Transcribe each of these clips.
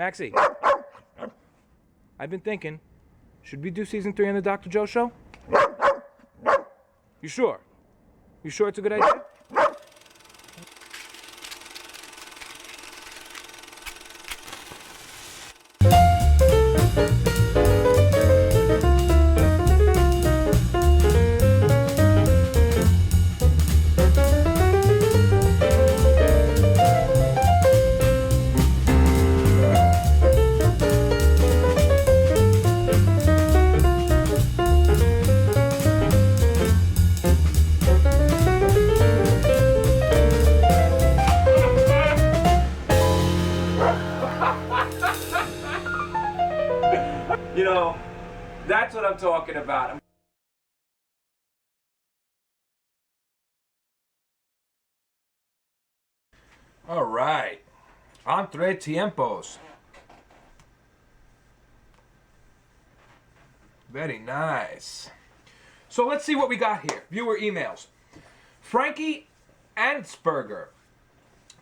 Maxie, I've been thinking, should we do season 3 on the Dr. Joe show? You sure? You sure it's a good idea? You know, that's what I'm talking about. All right, Entretiempos. Very nice. So let's see what we got here. Viewer emails. Frankie Ansperger.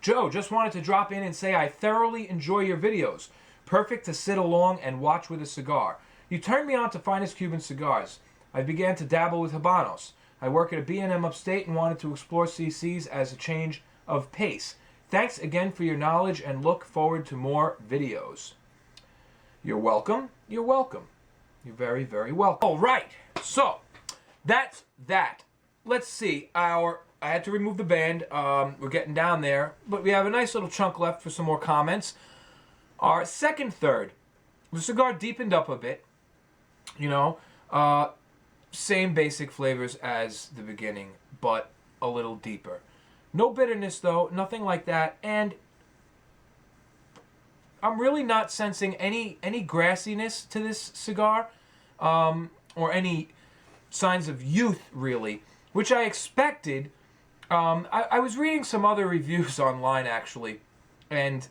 Joe, just wanted to drop in and say I thoroughly enjoy your videos. Perfect to sit along and watch with a cigar. You turned me on to Finest Cuban Cigars. I began to dabble with Habanos. I work at a B&M upstate and wanted to explore CCs as a change of pace. Thanks again for your knowledge and look forward to more videos. You're welcome. You're welcome. You're very, very welcome. All right. So, that's that. Let's see. I had to remove the band. We're getting down there. But we have a nice little chunk left for some more comments. Our second third, the cigar deepened up a bit, you know, same basic flavors as the beginning, but a little deeper. No bitterness though, nothing like that, and I'm really not sensing any grassiness to this cigar, or any signs of youth really, which I expected. I was reading some other reviews online actually, and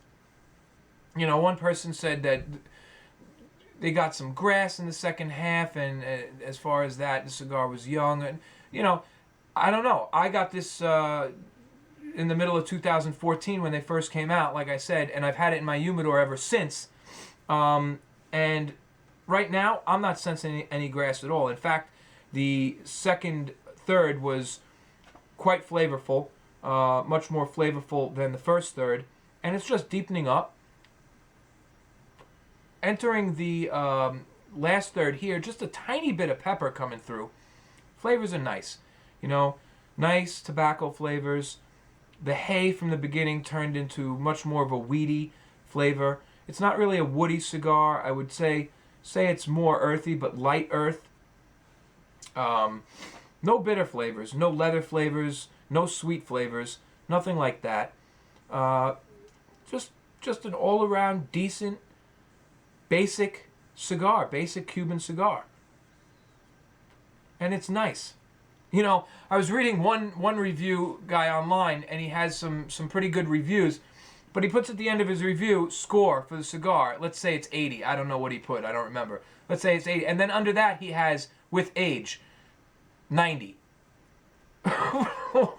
you know, one person said that they got some grass in the second half, and as far as that, the cigar was young. And, you know, I don't know. I got this in the middle of 2014 when they first came out, like I said, and I've had it in my humidor ever since. And right now, I'm not sensing any grass at all. In fact, the second third was quite flavorful, much more flavorful than the first third, and it's just deepening up. Entering the last third here, just a tiny bit of pepper coming through. Flavors are nice. You know, nice tobacco flavors. The hay from the beginning turned into much more of a weedy flavor. It's not really a woody cigar. I would say it's more earthy, but light earth. No bitter flavors, no leather flavors, no sweet flavors, nothing like that. Just an all-around decent, basic cigar, basic Cuban cigar. And it's nice. You know, I was reading one review guy online, and he has some pretty good reviews, but he puts at the end of his review, score for the cigar. Let's say it's 80. I don't know what he put. I don't remember. Let's say it's 80. And then under that, he has, with age, 90.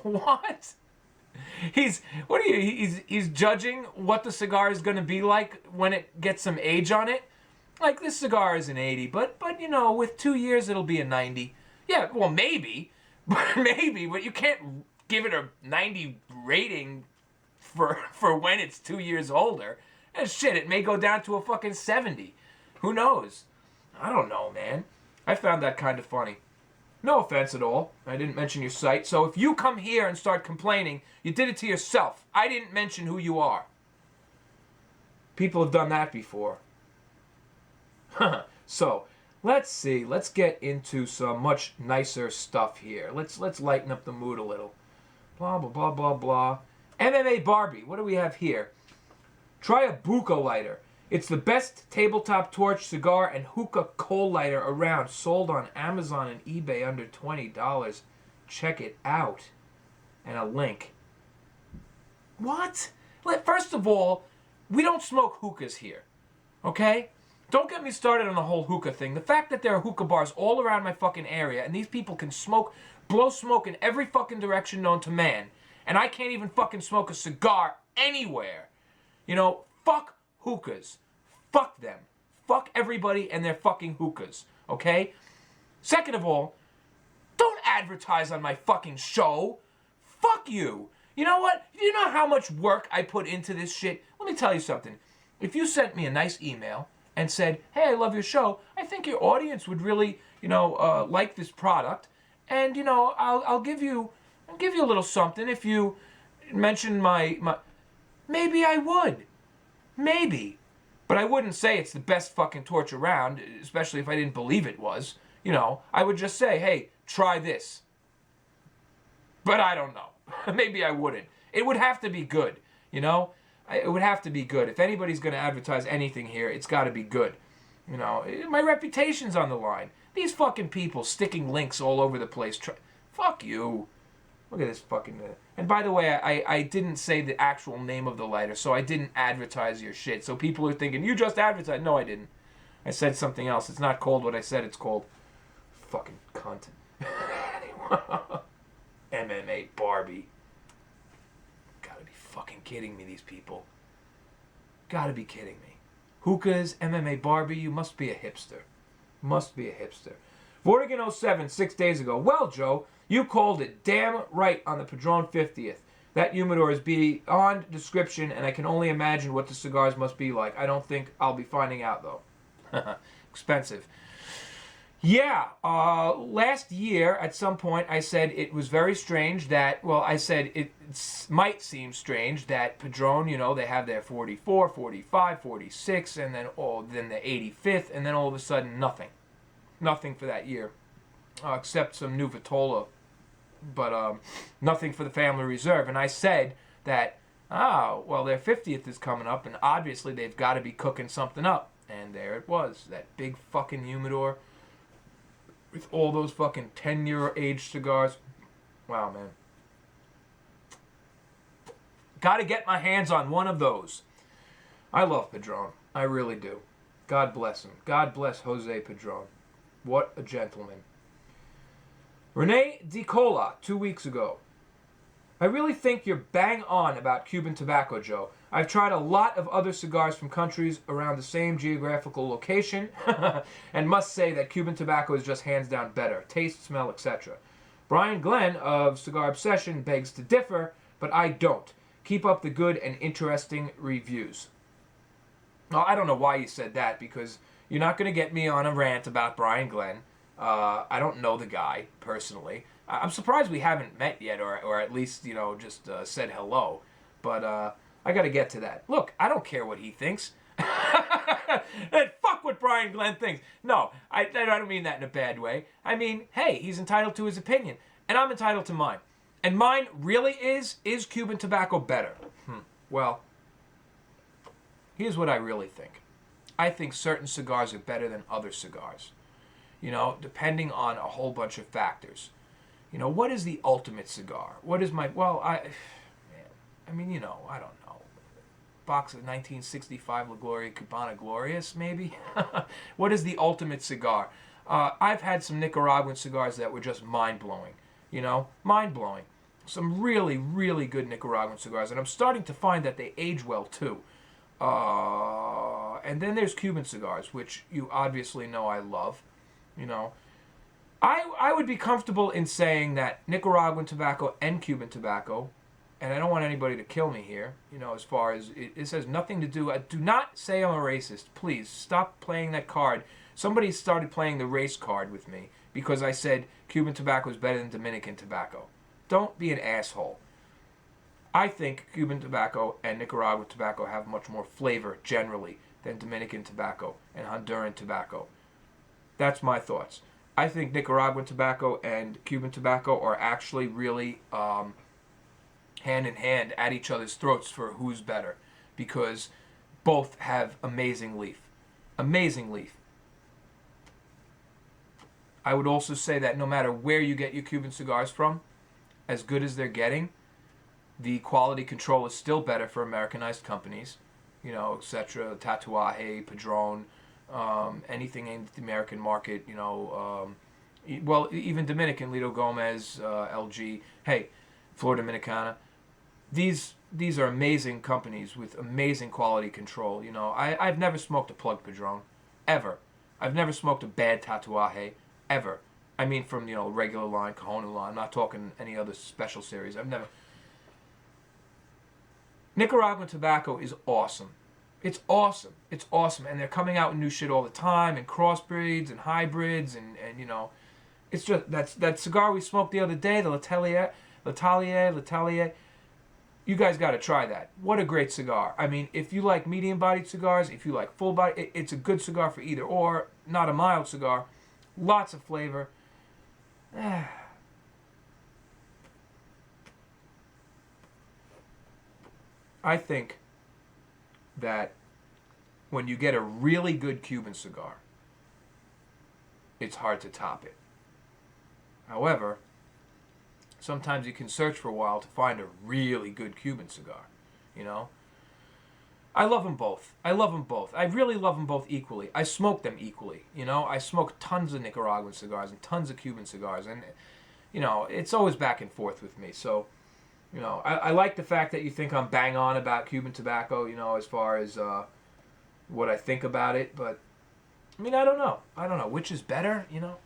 What? He's judging what the cigar is going to be like when it gets some age on it. Like, this cigar is an 80, but you know, with 2 years it'll be a 90. Yeah, well, maybe, but you can't give it a 90 rating for when it's 2 years older. And shit, it may go down to a fucking 70. Who knows? I don't know, man. I found that kind of funny. No offense at all. I didn't mention your site. So if you come here and start complaining, you did it to yourself. I didn't mention who you are. People have done that before. So, let's see. Let's get into some much nicer stuff here. Let's lighten up the mood a little. Blah, blah, blah, blah, blah. MMA Barbie. What do we have here? Try a buka lighter. It's the best tabletop torch, cigar, and hookah coal lighter around. Sold on Amazon and eBay under $20. Check it out. And a link. What? First of all, we don't smoke hookahs here. Okay? Don't get me started on the whole hookah thing. The fact that there are hookah bars all around my fucking area, and these people can blow smoke in every fucking direction known to man, and I can't even fucking smoke a cigar anywhere. You know, fuck hookahs. Fuck them. Fuck everybody and their fucking hookahs, okay? Second of all, don't advertise on my fucking show. Fuck you. You know what? You know how much work I put into this shit? Let me tell you something. If you sent me a nice email and said, hey, I love your show, I think your audience would really, like this product. And, I'll give you a little something if you mention my... Maybe I would. Maybe. But I wouldn't say it's the best fucking torch around, especially if I didn't believe it was. I would just say, hey, try this. But I don't know. Maybe I wouldn't. It would have to be good, It would have to be good. If anybody's going to advertise anything here, it's got to be good. My reputation's on the line. These fucking people sticking links all over the place. Fuck you. Look at this fucking... And by the way, I didn't say the actual name of the lighter, so I didn't advertise your shit. So people are thinking, you just advertised. No, I didn't. I said something else. It's not called what I said it's called. Fucking cunt. MMA Barbie. Gotta be fucking kidding me, these people. Gotta be kidding me. Hookahs, MMA Barbie, you must be a hipster. Must be a hipster. Vortigan 07, 6 days ago. Well, Joe, you called it damn right on the Padron 50th. That humidor is beyond description, and I can only imagine what the cigars must be like. I don't think I'll be finding out, though. Expensive. Yeah, last year at some point I said it was very strange that, I said it might seem strange that Padron, they have their 44, 45, 46, and then the 85th, and then all of a sudden nothing. Nothing for that year, except some new Vitola, but nothing for the Family Reserve. And I said that, their 50th is coming up, and obviously they've got to be cooking something up. And there it was, that big fucking humidor with all those fucking 10-year aged cigars. Wow, man. Got to get my hands on one of those. I love Padron. I really do. God bless him. God bless Jose Padron. What a gentleman. Rene DiCola, 2 weeks ago. I really think you're bang on about Cuban tobacco, Joe. I've tried a lot of other cigars from countries around the same geographical location and must say that Cuban tobacco is just hands down better. Taste, smell, etc. Brian Glenn of Cigar Obsession begs to differ, but I don't. Keep up the good and interesting reviews. Well, I don't know why you said that, because you're not going to get me on a rant about Brian Glenn. I don't know the guy personally. I'm surprised we haven't met yet, or at least, just said hello. But I got to get to that. Look, I don't care what he thinks. Fuck what Brian Glenn thinks. No, I don't mean that in a bad way. I mean, hey, he's entitled to his opinion, and I'm entitled to mine. And mine really is Cuban tobacco better? Well, here's what I really think. I think certain cigars are better than other cigars. Depending on a whole bunch of factors. What is the ultimate cigar? What is my... I don't know. Box of 1965 La Gloria Cubana Glorious, maybe? What is the ultimate cigar? I've had some Nicaraguan cigars that were just mind-blowing. Mind-blowing. Some really, really good Nicaraguan cigars. And I'm starting to find that they age well, too. And then there's Cuban cigars, which you obviously know I love. I would be comfortable in saying that Nicaraguan tobacco and Cuban tobacco, and I don't want anybody to kill me here, as far as it has nothing to do. Do not say I'm a racist. Please stop playing that card. Somebody started playing the race card with me because I said Cuban tobacco is better than Dominican tobacco. Don't be an asshole. I think Cuban tobacco and Nicaraguan tobacco have much more flavor generally than Dominican tobacco and Honduran tobacco. That's my thoughts. I think Nicaraguan tobacco and Cuban tobacco are actually really hand in hand at each other's throats for who's better, because both have amazing leaf. Amazing leaf. I would also say that no matter where you get your Cuban cigars from, as good as they're getting, the quality control is still better for Americanized companies, etc. Tatuaje, Padron, anything aimed at the American market, even Dominican, Lido Gomez, LG, hey, Flor Dominicana. these are amazing companies with amazing quality control. You know, I've never smoked a plug Padron, ever. I've never smoked a bad Tatuaje, ever. I mean, from, you know, regular line, Corona line. I'm not talking any other special series. I've never. Nicaraguan tobacco is awesome. It's awesome. It's awesome. And they're coming out with new shit all the time, and crossbreeds and hybrids, and you know, it's just that cigar we smoked the other day, the Letelier. You guys got to try that. What a great cigar. I mean, if you like medium-bodied cigars, if you like full-body, it's a good cigar for either or. Not a mild cigar. Lots of flavor. I think that when you get a really good Cuban cigar, it's hard to top it. However, sometimes you can search for a while to find a really good Cuban cigar, you know? I love them both. I love them both. I really love them both equally. I smoke them equally, you know? I smoke tons of Nicaraguan cigars and tons of Cuban cigars, and, you know, it's always back and forth with me. So, you know, I like the fact that you think I'm bang on about Cuban tobacco, you know, as far as what I think about it, but, I mean, I don't know. Which is better, you know?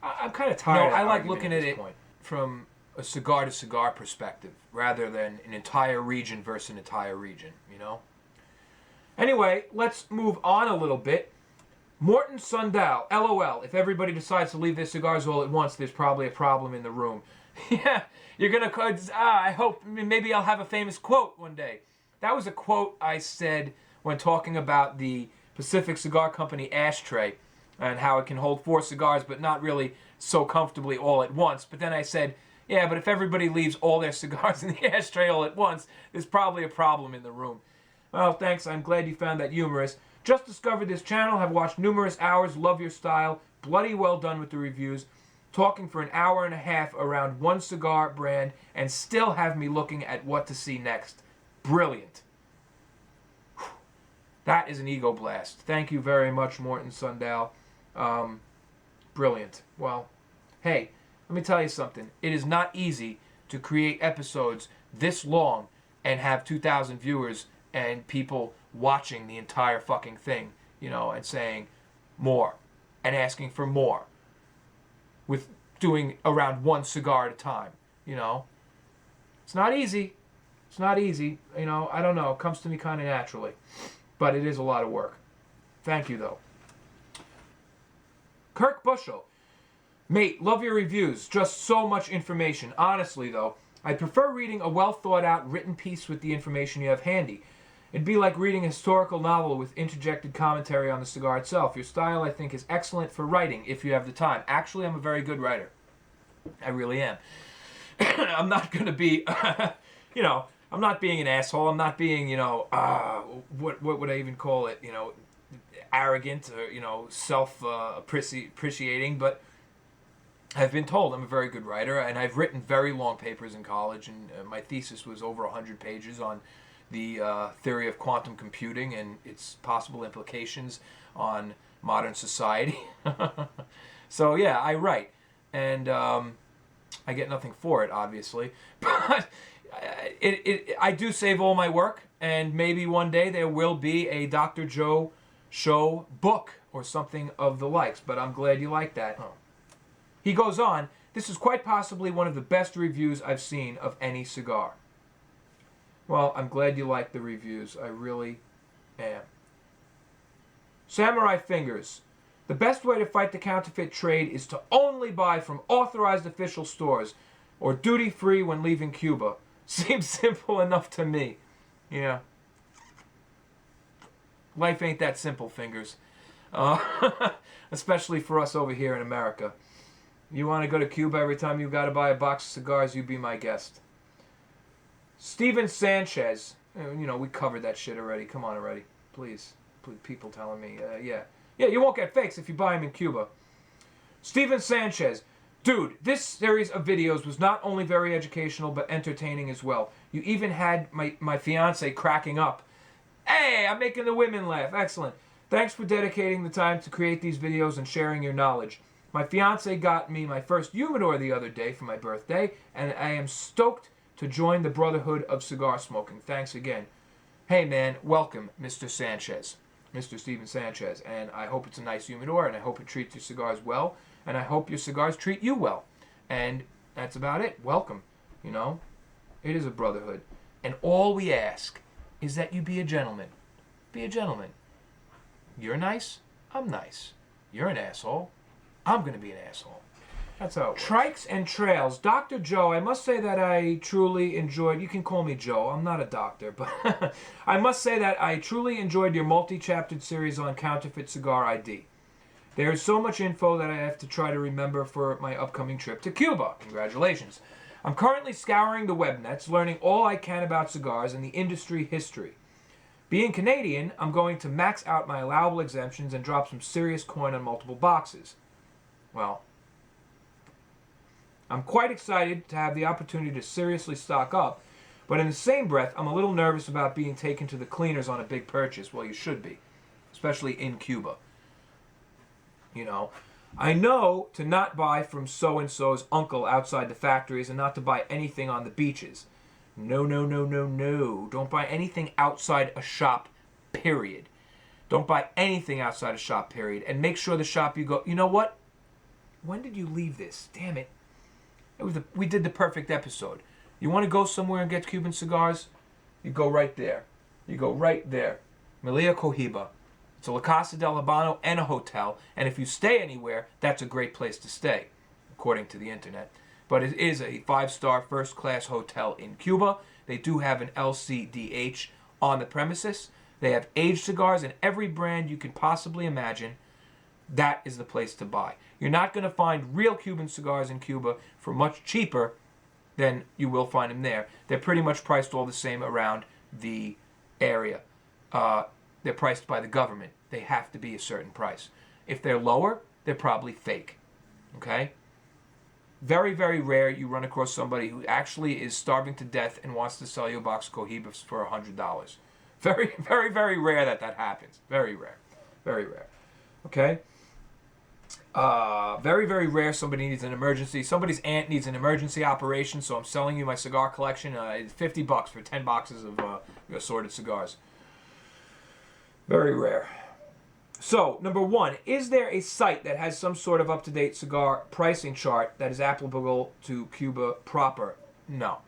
I'm kind of tired. I like looking at it from a cigar to cigar perspective rather than an entire region versus an entire region, you know? Anyway, let's move on a little bit. Morton Sundal, LOL. If everybody decides to leave their cigars all at once, there's probably a problem in the room. Yeah, you're going to... I hope maybe I'll have a famous quote one day. That was a quote I said when talking about the Pacific Cigar Company ashtray and how it can hold 4 cigars but not really so comfortably all at once. But then I said, yeah, but if everybody leaves all their cigars in the ashtray all at once, there's probably a problem in the room. Well, thanks. I'm glad you found that humorous. Just discovered this channel, have watched numerous hours, love your style, bloody well done with the reviews, talking for an hour and a half around one cigar brand, and still have me looking at what to see next. Brilliant. That is an ego blast. Thank you very much, Morton Sundal. Brilliant. Well, hey, let me tell you something. It is not easy to create episodes this long and have 2,000 viewers and people watching the entire fucking thing, you know, and saying more and asking for more with doing around one cigar at a time, you know. It's not easy. It's not easy. You know, I don't know. It comes to me kind of naturally. But it is a lot of work. Thank you, though. Kirk Bushel. Mate, love your reviews. Just so much information. Honestly, though, I prefer reading a well-thought-out written piece with the information you have handy. It'd be like reading a historical novel with interjected commentary on the cigar itself. Your style, I think, is excellent for writing, if you have the time. Actually, I'm a very good writer. I really am. I'm not going to be, you know, I'm not being an asshole. I'm not being, you know, what would I even call it, you know, arrogant or, you know, self-appreciating, but I've been told I'm a very good writer, and I've written very long papers in college, and my thesis was over 100 pages on the theory of quantum computing and its possible implications on modern society. So, yeah, I write, and I get nothing for it, obviously, but I do save all my work, and maybe one day there will be a Dr. Joe Show book or something of the likes, but I'm glad you like that. Oh. He goes on, this is quite possibly one of the best reviews I've seen of any cigar. Well, I'm glad you like the reviews. I really am. Samurai Fingers. The best way to fight the counterfeit trade is to only buy from authorized official stores or duty-free when leaving Cuba. Seems simple enough to me. Yeah. Life ain't that simple, Fingers. Especially for us over here in America. You want to go to Cuba every time you got to buy a box of cigars, you be my guest. Steven Sanchez. You know, we covered that shit already. Come on already. Please. People telling me. Yeah, you won't get fakes if you buy them in Cuba. Steven Sanchez. Dude, this series of videos was not only very educational, but entertaining as well. You even had my fiance cracking up. Hey, I'm making the women laugh. Excellent. Thanks for dedicating the time to create these videos and sharing your knowledge. My fiance got me my first humidor the other day for my birthday, and I am stoked to join the Brotherhood of Cigar Smoking. Thanks again. Hey, man, welcome, Mr. Sanchez, Mr. Steven Sanchez. And I hope it's a nice humidor, and I hope it treats your cigars well, and I hope your cigars treat you well. And that's about it. Welcome. You know, it is a brotherhood. And all we ask is that you be a gentleman. Be a gentleman. You're nice, I'm nice. You're an asshole, I'm going to be an asshole. That's how it works. Trikes and Trails. Dr. Joe, I must say that I truly enjoyed, you can call me Joe, I'm not a doctor, but I must say that I truly enjoyed your multi-chaptered series on counterfeit cigar ID. There is so much info that I have to try to remember for my upcoming trip to Cuba. Congratulations. I'm currently scouring the web nets, learning all I can about cigars and the industry history. Being Canadian, I'm going to max out my allowable exemptions and drop some serious coin on multiple boxes. Well, I'm quite excited to have the opportunity to seriously stock up, but in the same breath, I'm a little nervous about being taken to the cleaners on a big purchase. Well, you should be, especially in Cuba. You know, I know to not buy from so-and-so's uncle outside the factories and not to buy anything on the beaches. No, no, no, no, no. Don't buy anything outside a shop, period. Don't buy anything outside a shop, period. And make sure the shop you go... You know what? When did you leave this? Damn it. We did the perfect episode. You want to go somewhere and get Cuban cigars? You go right there. You go right there. Melia Cohiba. It's a La Casa del Habano and a hotel. And if you stay anywhere, that's a great place to stay, according to the internet. But it is a 5-star first-class hotel in Cuba. They do have an LCDH on the premises. They have aged cigars in every brand you can possibly imagine. That is the place to buy. You're not going to find real Cuban cigars in Cuba for much cheaper than you will find them there. They're pretty much priced all the same around the area. They're priced by the government. They have to be a certain price. If they're lower, they're probably fake. Okay? Very, very rare you run across somebody who actually is starving to death and wants to sell you a box of Cohibas for $100. Very, very, very rare that happens. Very rare. Very rare. Okay? Very, very rare somebody needs an emergency. Somebody's aunt needs an emergency operation, so I'm selling you my cigar collection. It's $50 for 10 boxes of assorted cigars. Very rare. So, number one, is there a site that has some sort of up-to-date cigar pricing chart that is applicable to Cuba proper? No.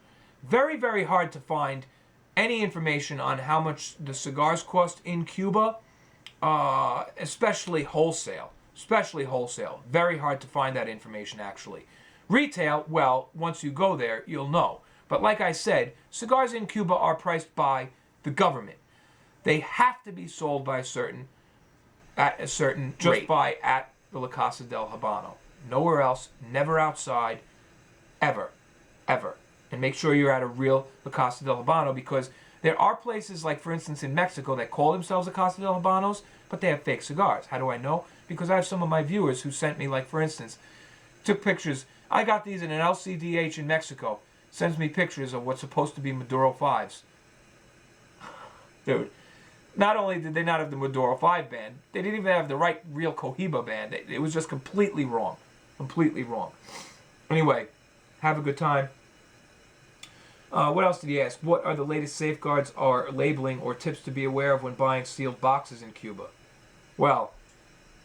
Very, very hard to find any information on how much the cigars cost in Cuba, especially wholesale. Especially wholesale. Very hard to find that information, actually. Retail, well, once you go there, you'll know. But like I said, cigars in Cuba are priced by the government. They have to be sold at a certain rate. At the La Casa del Habano. Nowhere else, never outside, ever, ever. And make sure you're at a real La Casa del Habano, because there are places, like for instance in Mexico, that call themselves La Casa del Habanos, but they have fake cigars. How do I know? Because I have some of my viewers who sent me, like for instance, took pictures. I got these in an LCDH in Mexico. Sends me pictures of what's supposed to be Maduro 5s. Dude. Not only did they not have the Maduro 5 band, they didn't even have the right real Cohiba band. It was just completely wrong. Completely wrong. Anyway, have a good time. What else did he ask? What are the latest safeguards or labeling or tips to be aware of when buying sealed boxes in Cuba? Well,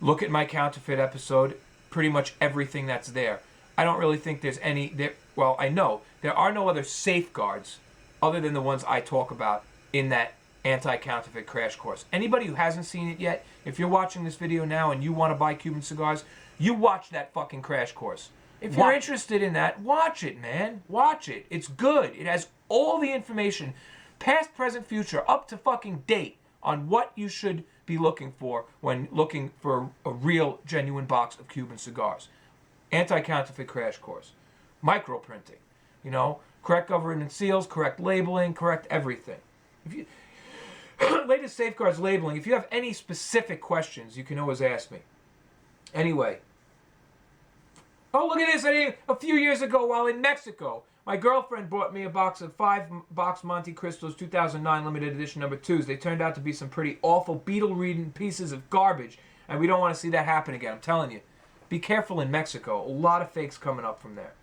look at my counterfeit episode. Pretty much everything that's there. I don't really think there's any... Well, I know. There are no other safeguards other than the ones I talk about in that anti-counterfeit crash course. Anybody who hasn't seen it yet, if you're watching this video now and you want to buy Cuban cigars, you watch that fucking crash course. If you're interested in that, watch it, man. Watch it. It's good. It has all the information, past, present, future, up to fucking date, on what you should be looking for when looking for a real, genuine box of Cuban cigars. Anti-counterfeit crash course. Microprinting. You know, correct government seals, correct labeling, correct everything. If you... Latest safeguards labeling. If you have any specific questions, you can always ask me. Anyway. Oh, look at this. A few years ago while in Mexico, my girlfriend bought me a box of 5-box Monte Cristos 2009 limited edition number 2s. They turned out to be some pretty awful beetle-reading pieces of garbage, and we don't want to see that happen again. I'm telling you. Be careful in Mexico. A lot of fakes coming up from there.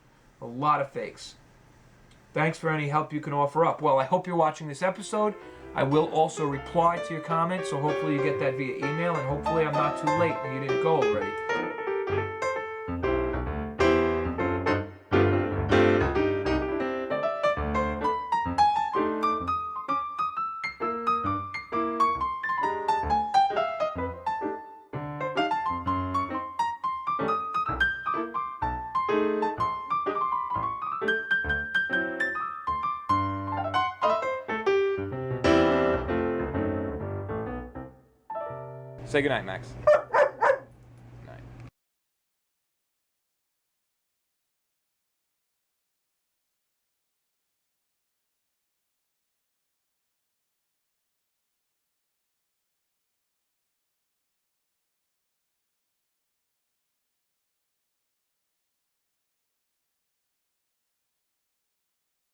A lot of fakes. Thanks for any help you can offer up. Well, I hope you're watching this episode. I will also reply to your comments, so hopefully you get that via email, and hopefully I'm not too late and you didn't go already. Say goodnight, Max.